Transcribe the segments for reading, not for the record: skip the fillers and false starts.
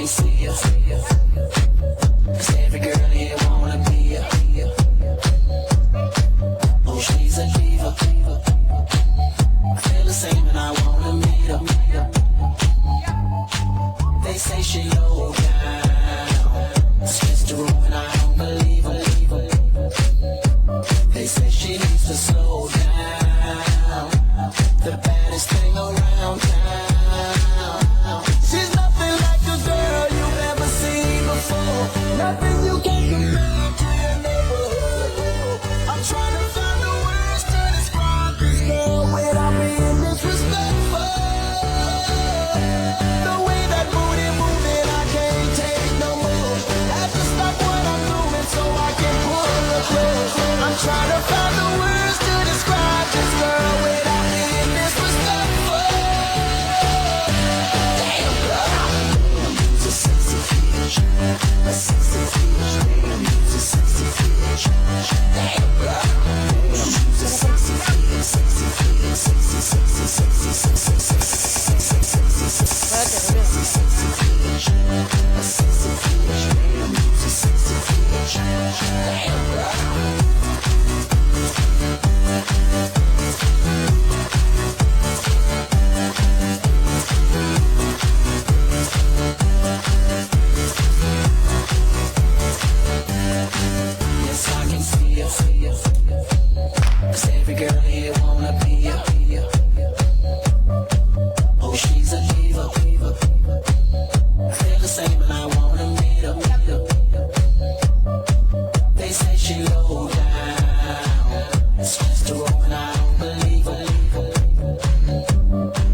can see her. 'Cause every girl here wanna be her. Oh, she's a diva. I feel the same and I wanna meet her. They say she low down. It's just a rumor and I don't believe her. They say she needs to slow down. The baddest thing around town. She's nothing like a girl you've ever seen before. Nothing you can compare to your neighborhood. I'm trying to find the words to describe this girl without being disrespectful. The way that booty moving, I can't take no more. Have to stop what I'm doing so I can pull her close. I'm trying to find the words to describe this girl without being disrespectful. Damn girl, you's a sexy bitch, a sexy bitch. Damn, you's a sexy bitch. Damn girl, you's a sexy bitch, sexy bitch, sexy, sexy, sexy, sexy, sexy, sexy, sexy, sexy bitch, a sexy bitch. Damn, you's a sexy bitch. Damn girl. Yes, I can see her. 'Cause every girl here wanna be her. Oh, she's a diva. I feel the same and I wanna meet her. They say she low down. It's just a roll and I don't believe her.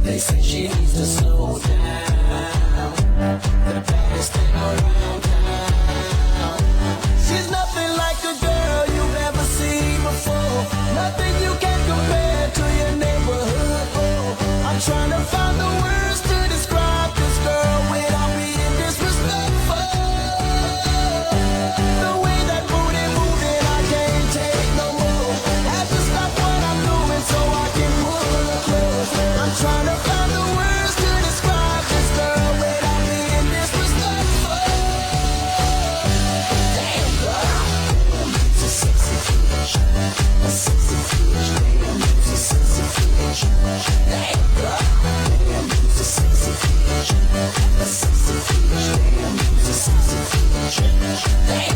They say she needs to slow down. The baddest thing around town. She's nothing like a girl you've ever seen before. Nothing you can compare to your neighborhood. Oh, I'm trying to find the words to describe this girl without being disrespectful. The way that booty moving, I can't take no more. Have to stop what I'm doing so I can pull her close. I'm trying to find the words to describe this girl without being disrespectful. Damn girl, you's a sexy bitch, a sexy bitch. Damn, you's a sexy bitch. Damn girl, you's a sexy bitch, a sexy bitch. Damn, you's a sexy bitch. Damn.